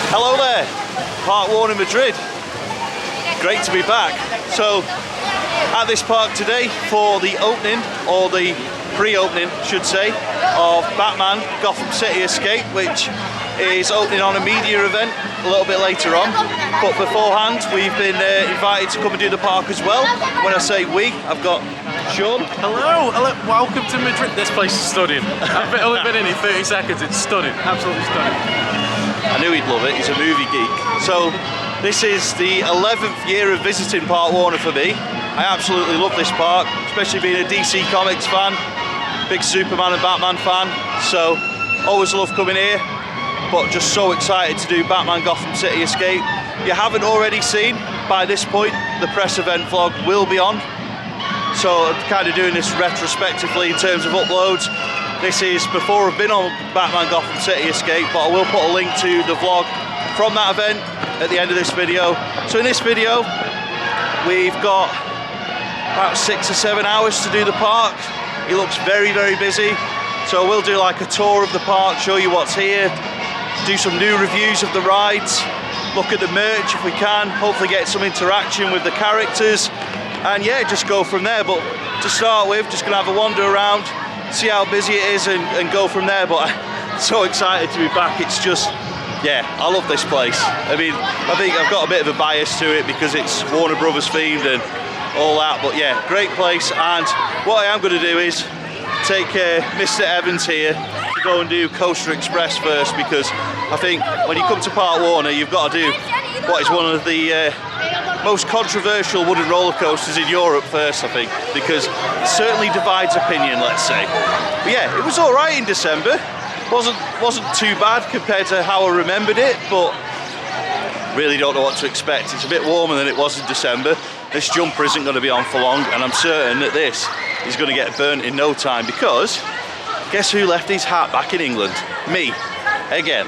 Hello there, Park in Madrid. Great to be back. So, at this park today for the opening, or the pre-opening, should say, of Batman Gotham City Escape, which is opening on a media event a little bit later on. But beforehand, we've been invited to come and do the park as well. When I say we, I've got Sean. Hello, welcome to Madrid. This place is stunning. I've only been in here 30 seconds, it's stunning, absolutely stunning. I knew he'd love it, he's a movie geek. So, this is the 11th year of visiting Park Warner for me. I absolutely love this park, especially being a DC Comics fan, big Superman and Batman fan, so always love coming here, but just so excited to do Batman Gotham City Escape. If you haven't already seen, by this point, the press event vlog will be on. So I'm kind of doing this retrospectively in terms of uploads. This is before I've been on Batman Gotham City Escape, but I will put a link to the vlog from that event at the end of this video. So in this video, we've got about 6 or 7 hours to do the park. It looks very, very busy. So we'll do like a tour of the park, show you what's here, do some new reviews of the rides, look at the merch if we can, hopefully get some interaction with the characters, and yeah, just go from there. But to start with, just gonna have a wander around, see how busy it is and go from there. But I'm so excited to be back. It's just, yeah, I love this place. I mean, I think I've got a bit of a bias to it because it's Warner Brothers themed and all that, but yeah, great place. And what I am going to do is take Mr. Evans here to go and do Coaster Express first, because I think when you come to Park Warner, you've got to do what is one of the most controversial wooden roller coasters in Europe first, I think, because it certainly divides opinion, let's say. But yeah, it was all right in December. Wasn't too bad compared to how I remembered it, but really don't know what to expect. It's a bit warmer than it was in December. This jumper isn't going to be on for long, and I'm certain that this is going to get burnt in no time, because guess who left his hat back in England? Me, again.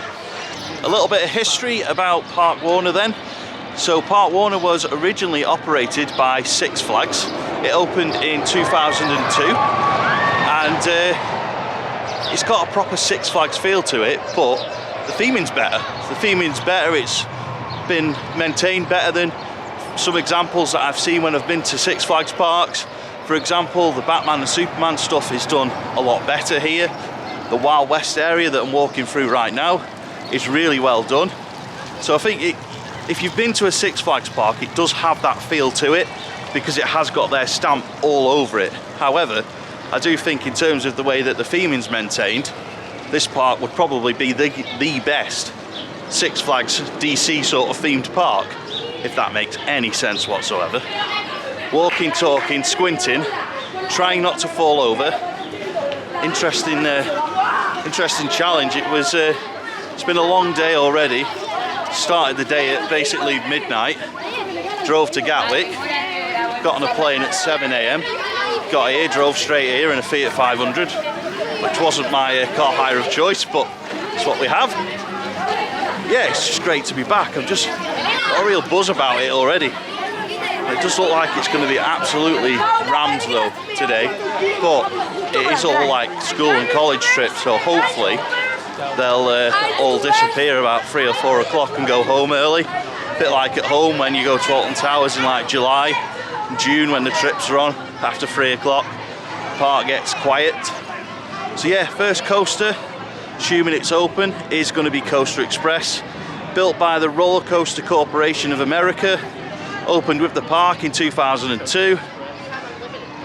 A little bit of history about Park Warner then. So Park Warner was originally operated by Six Flags. It opened in 2002, and it's got a proper Six Flags feel to it, but the theming's better. The theming's better, it's been maintained better than some examples that I've seen when I've been to Six Flags parks. For example, the Batman and Superman stuff is done a lot better here. The Wild West area that I'm walking through right now is really well done. So I think if you've been to a Six Flags park, it does have that feel to it because it has got their stamp all over it. However, I do think in terms of the way that the theming's maintained, this park would probably be the best Six Flags DC sort of themed park, if that makes any sense whatsoever. Walking, talking, squinting, trying not to fall over. Interesting challenge. It's been a long day already. Started the day at basically midnight, drove to Gatwick, got on a plane at 7 AM, got here, drove straight here in a Fiat 500, which wasn't my car hire of choice, but it's what we have. Yeah, it's just great to be back. I've just got a real buzz about it already. It does look like it's going to be absolutely rammed though today, but it is all like school and college trips, so hopefully they'll all disappear about 3 or 4 o'clock and go home early. A bit like at home when you go to Alton Towers in like July, June when the trips are on after 3 o'clock. Park gets quiet. So yeah, first coaster, assuming it's open, is going to be Coaster Express. Built by the Roller Coaster Corporation of America. Opened with the park in 2002.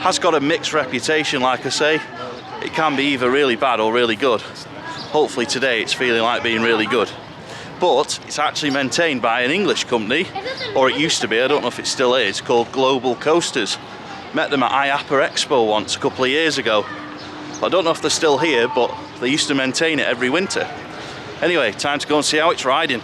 Has got a mixed reputation, like I say. It can be either really bad or really good. Hopefully today it's feeling like being really good. But it's actually maintained by an English company, or it used to be, I don't know if it still is, called Global Coasters. Met them at IAPA Expo once a couple of years ago. I don't know if they're still here, but they used to maintain it every winter. Anyway, time to go and see how it's riding.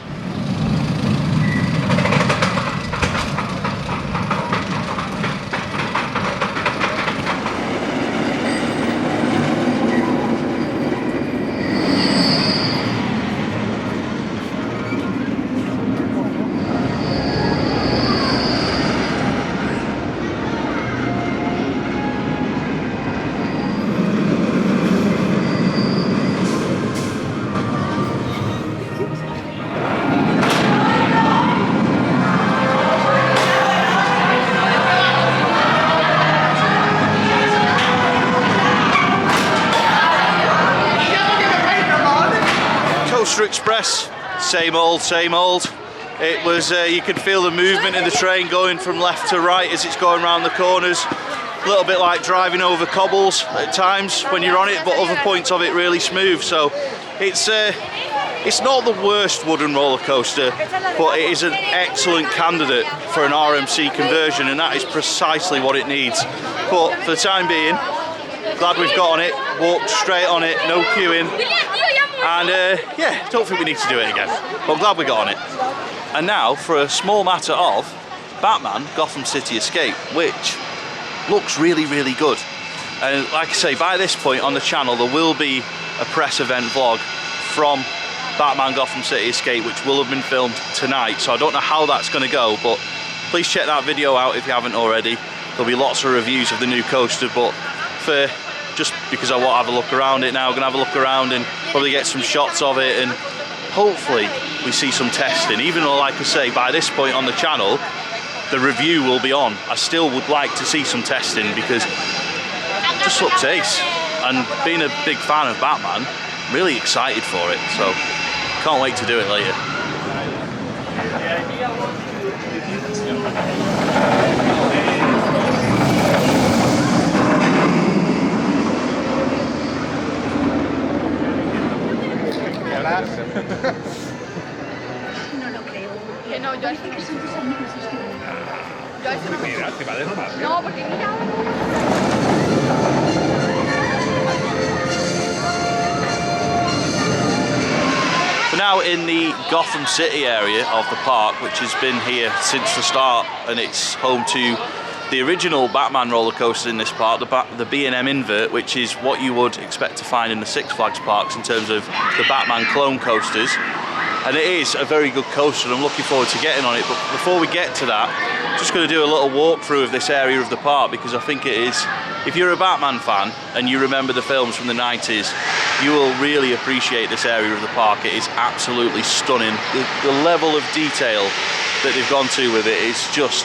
progress, same old, same old. It was, you could feel the movement in the train going from left to right as it's going around the corners. A little bit like driving over cobbles at times when you're on it, but other points of it really smooth. So it's not the worst wooden roller coaster, but it is an excellent candidate for an RMC conversion, and that is precisely what it needs. But for the time being, glad we've got on it, walked straight on it, no queuing, and yeah, don't think we need to do it again, but I'm glad we got on it. And now for a small matter of Batman Gotham City Escape, which looks really, really good. And like I say, by this point on the channel there will be a press event vlog from Batman Gotham City Escape, which will have been filmed tonight, so I don't know how that's going to go, but please check that video out if you haven't already. There'll be lots of reviews of the new coaster, but for just because I want to have a look around it now, I'm going to have a look around and probably get some shots of it, and hopefully we see some testing. Even though, like I say, by this point on the channel the review will be on, I still would like to see some testing because it just looks ace, and being a big fan of Batman, really excited for it, so can't wait to do it later. No, yo no, porque mira. We're now in the Gotham City area of the park, which has been here since the start, and it's home to the original Batman roller coaster in this park, the B&M Invert, which is what you would expect to find in the Six Flags parks in terms of the Batman clone coasters. And it is a very good coaster, and I'm looking forward to getting on it. But before we get to that, I'm just going to do a little walkthrough of this area of the park, because I think it is, if you're a Batman fan and you remember the films from the 90s, you will really appreciate this area of the park. It is absolutely stunning. The level of detail that they've gone to with it is just,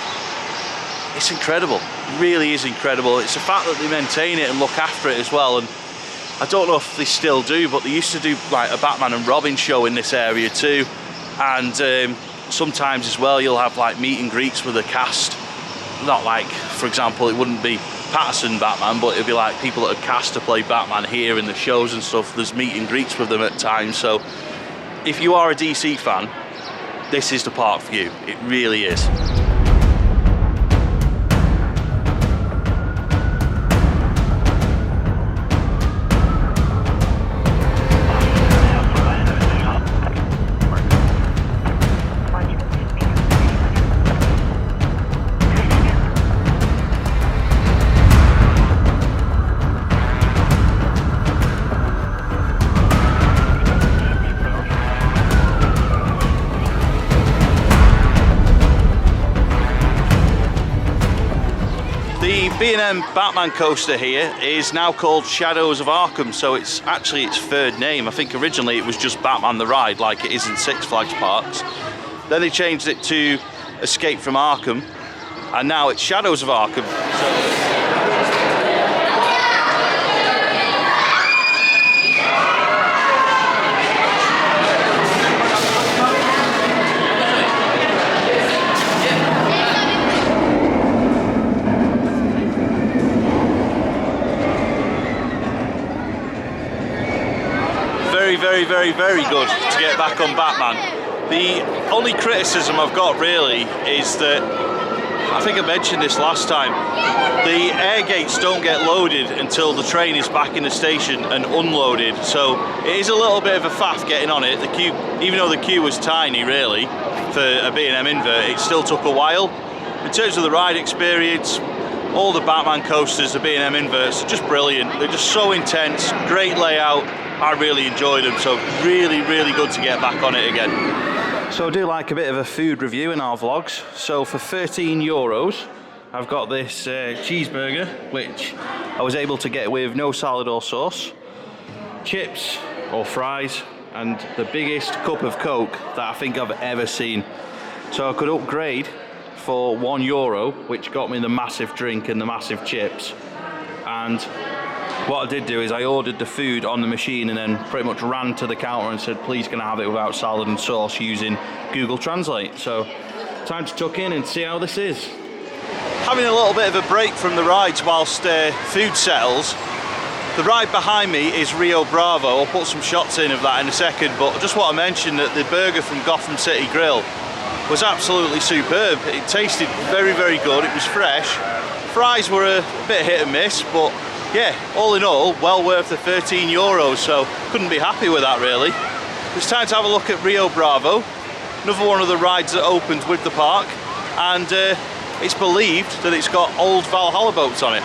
it's incredible. It really is incredible. It's the fact that they maintain it and look after it as well. And I don't know if they still do, but they used to do like a Batman and Robin show in this area too. And sometimes as well you'll have like meet and greets with the cast. Not like, for example, it wouldn't be Patterson Batman, but it'd be like people that are cast to play Batman here in the shows and stuff. There's meet and greets with them at times. So if you are a DC fan, this is the park for you. It really is. The B&M Batman coaster here is now called Shadows of Arkham, so it's actually its third name. I think originally it was just Batman the Ride, like it is in Six Flags parks. Then they changed it to Escape from Arkham, and now it's Shadows of Arkham. Very good to get back on Batman. The only criticism I've got really is that, I think I mentioned this last time, the air gates don't get loaded until the train is back in the station and unloaded, so it is a little bit of a faff getting on it. The queue, even though the queue was tiny really for a B&M Invert, it still took a while. In terms of the ride experience, all the Batman coasters, the B&M Inverts, are just brilliant. They're just so intense, great layout. I really enjoyed them, so really good to get back on it again. So I do like a bit of a food review in our vlogs. So for €13, I've got this cheeseburger, which I was able to get with no salad or sauce, chips or fries, and the biggest cup of Coke that I think I've ever seen. So I could upgrade for €1, which got me the massive drink and the massive chips. And What I did do is I ordered the food on the machine and then pretty much ran to the counter and said, please can I have it without salad and sauce using Google Translate. So time to tuck in and see how this is. Having a little bit of a break from the rides whilst food settles. The ride behind me is Rio Bravo. I'll put some shots in of that in a second, but I just want to mention that the burger from Gotham City Grill was absolutely superb. It tasted very, very good. It was fresh. Fries were a bit hit and miss, but yeah, all in all, well worth the 13 euros, so couldn't be happy with that really. It's time to have a look at Rio Bravo, another one of the rides that opened with the park, and it's believed that it's got old Valhalla boats on it.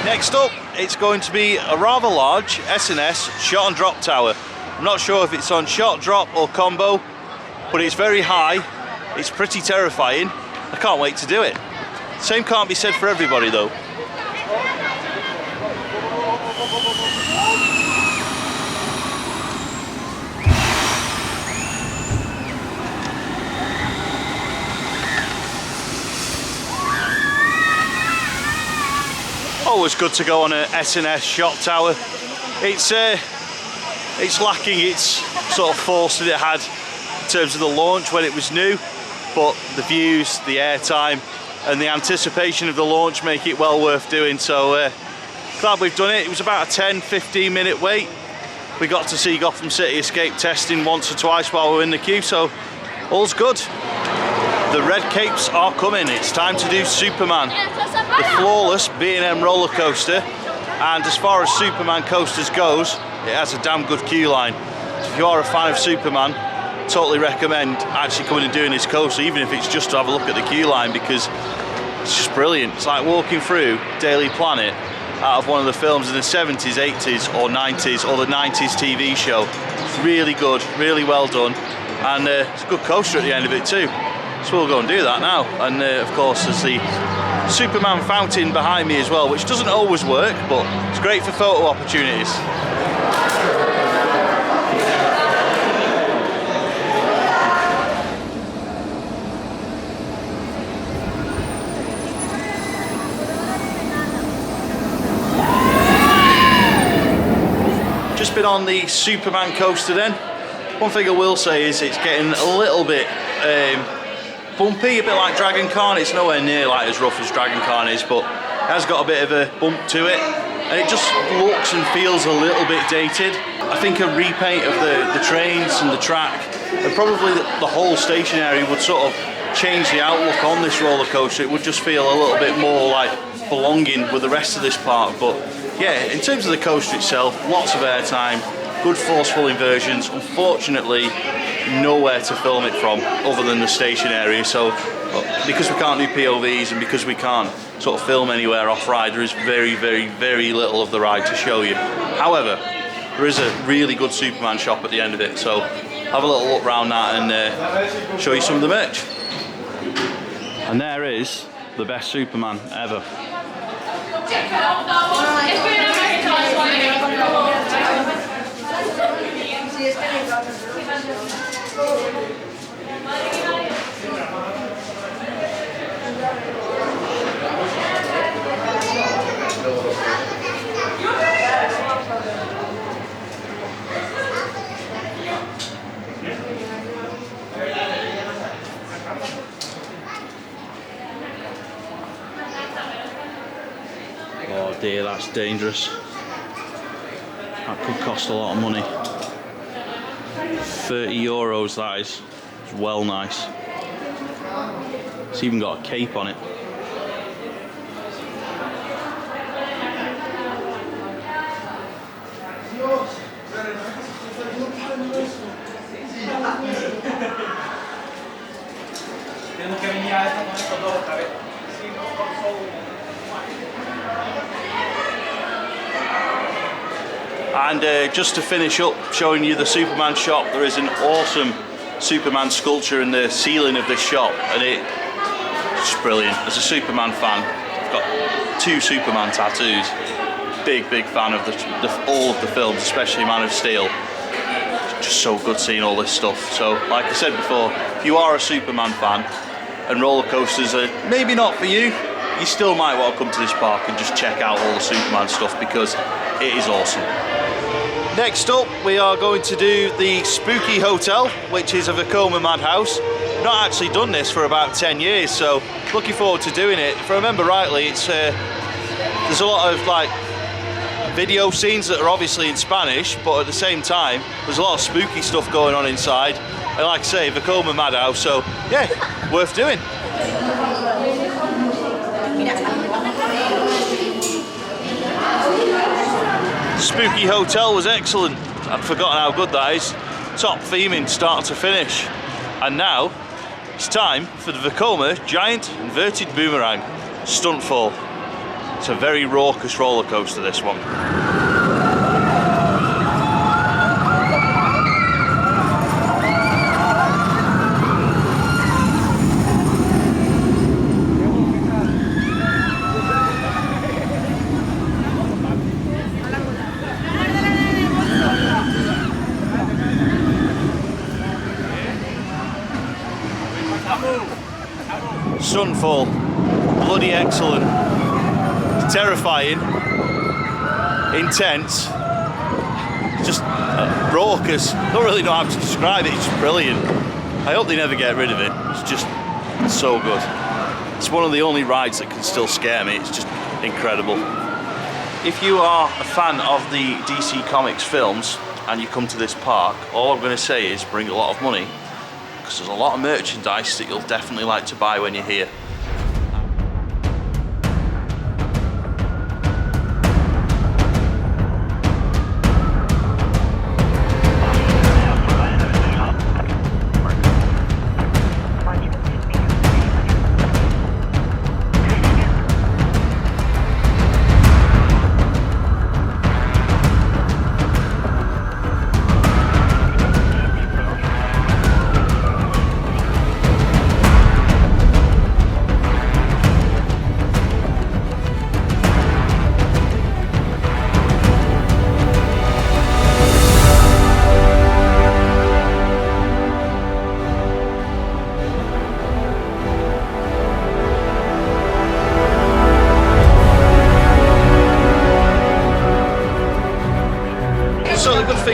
Next up, it's going to be a rather large S&S shot and drop tower. I'm not sure if it's on shot, drop or combo, but it's very high, it's pretty terrifying. I can't wait to do it. Same can't be said for everybody though. Always good to go on a S&S shot tower. It's lacking its sort of force that it had in terms of the launch when it was new, but the views, the airtime and the anticipation of the launch make it well worth doing, so glad we've done it. It was about a 10-15 minute wait. We got to see Gotham City escape testing once or twice while we were in the queue, so all's good. The red capes are coming. It's time to do Superman, the flawless B&M roller coaster, and as far as Superman coasters goes, it has a damn good queue line. So if you are a fan of Superman, totally recommend actually coming and doing this coaster, even if it's just to have a look at the queue line, because it's just brilliant. It's like walking through Daily Planet out of one of the films in the 70s, 80s or 90s, or the 90s TV show. It's really good, really well done, and it's a good coaster at the end of it too. So we'll go and do that now, and of course there's the Superman fountain behind me as well, which doesn't always work, but it's great for photo opportunities. Just been on the Superman coaster then. One thing I will say is it's getting a little bit bumpy, a bit like Dragon Khan. It's nowhere near like as rough as Dragon Khan is, but it has got a bit of a bump to it, and it just looks and feels a little bit dated. I think a repaint of the trains and the track, and probably the whole station area would sort of change the outlook on this roller coaster. It would just feel a little bit more like belonging with the rest of this park. But yeah, in terms of the coaster itself, lots of airtime, good forceful inversions. Unfortunately, nowhere to film it from other than the station area, so because we can't do POVs and because we can't sort of film anywhere off ride, there is very, very, very little of the ride to show you. However, there is a really good Superman shop at the end of it, so have a little look around that and show you some of the merch. And there is the best Superman ever. Oh dear, that's dangerous. That could cost a lot of money. 30 euros that is. It's well nice. It's even got a cape on it. And just to finish up showing you the Superman shop, there is an awesome Superman sculpture in the ceiling of this shop, and it's just brilliant. As a Superman fan, I've got 2 Superman tattoos. big fan of all of the films, especially Man of Steel. It's just so good seeing all this stuff. So, like I said before, if you are a Superman fan and roller coasters are maybe not for you, you still might want to come to this park and just check out all the Superman stuff because it is awesome. Next up, we are going to do the Spooky Hotel, which is a Vekoma Madhouse. Not actually done this for about 10 years, so looking forward to doing it. If I remember rightly, it's there's a lot of like video scenes that are obviously in Spanish, but at the same time, there's a lot of spooky stuff going on inside. And like I say, Vekoma Madhouse, so yeah, worth doing. Spooky Hotel was excellent. I'd forgotten how good that is. Top theming start to finish. And now it's time for the Vekoma Giant Inverted Boomerang Stuntfall. It's a very raucous roller coaster, this one. Stuntfall, bloody excellent, terrifying, intense, just raucous. Don't really know how to describe it. It's just brilliant. I hope they never get rid of it. It's just so good. It's one of the only rides that can still scare me. It's just incredible. If you are a fan of the DC Comics films and you come to this park, all I'm going to say is bring a lot of money, because there's a lot of merchandise that you'll definitely like to buy when you're here.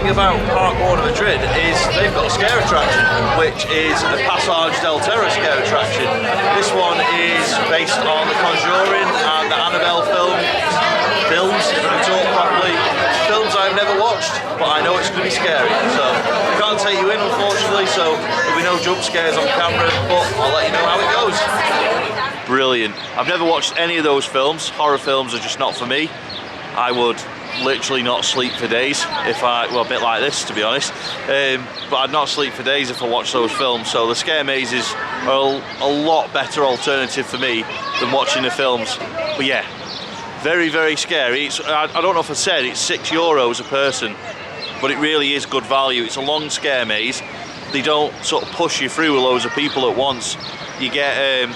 About Parque Madrid is they've got a scare attraction, which is a Passage del Terror scare attraction. This one is based on the Conjuring and the Annabelle films, if I can talk properly. Films I've never watched, but I know it's going to be scary. So I can't take you in, unfortunately, so there'll be no jump scares on camera, but I'll let you know how it goes. Brilliant. I've never watched any of those films. Horror films are just not for me. I would literally not sleep for days if well, a bit like this, to be honest, but I'd not sleep for days if I watched those films. So the scare mazes are a lot better alternative for me than watching the films. But yeah, very scary. I don't know if I said it's €6 a person, but it really is good value. It's a long scare maze. They don't sort of push you through with loads of people at once. You get a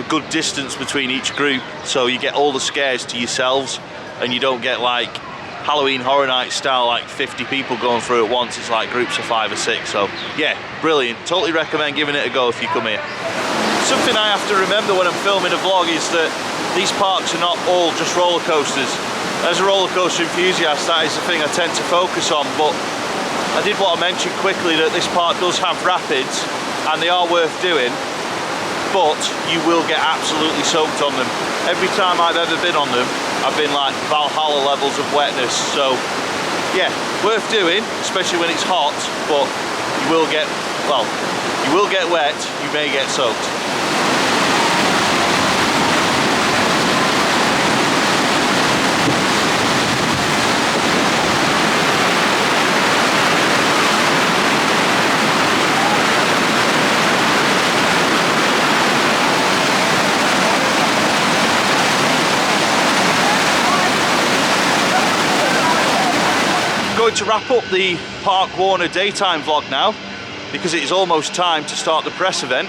good distance between each group, so you get all the scares to yourselves, and you don't get like Halloween Horror Night style, like 50 people going through at once. It's like groups of 5 or 6. So yeah, brilliant. Totally recommend giving it a go if you come here. Something I have to remember when I'm filming a vlog is that these parks are not all just roller coasters. As a roller coaster enthusiast, that is the thing I tend to focus on, but I did want to mention quickly that this park does have rapids and they are worth doing, but you will get absolutely soaked on them. Every time I've ever been on them, I've been like Valhalla levels of wetness. So yeah, worth doing, especially when it's hot, but you will get, well, you will get wet, you may get soaked. Going to wrap up the Park Warner daytime vlog now, because it is almost time to start the press event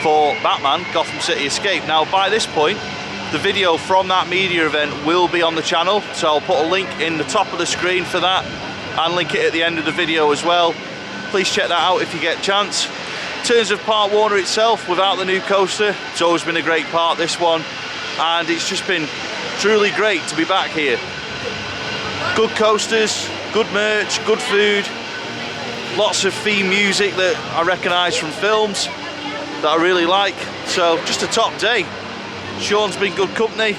for Batman Gotham City Escape. Now by this point the video from that media event will be on the channel, so I'll put a link in the top of the screen for that and link it at the end of the video as well. Please check that out if you get a chance. In terms of Park Warner itself, without the new coaster, it's always been a great park, this one, and it's just been truly great to be back here. Good coasters, good merch, good food, lots of theme music that I recognise from films that I really like, so just a top day. Sean's been good company,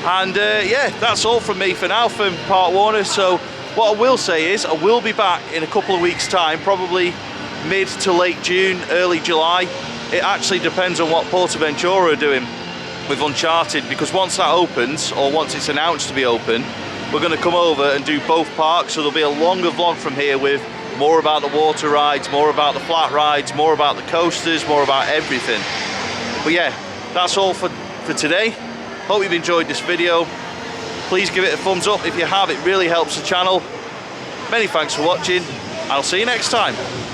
and yeah, that's all from me for now from Park Warner. So what I will say is I will be back in a couple of weeks time, probably mid to late June, early July. It actually depends on what Portaventura are doing with Uncharted, because once that opens, or once it's announced to be open, we're going to come over and do both parks, so there'll be a longer vlog from here with more about the water rides, more about the flat rides, more about the coasters, more about everything. But yeah, that's all for today. Hope you've enjoyed this video. Please give it a thumbs up if you have, it really helps the channel. Many thanks for watching. I'll see you next time.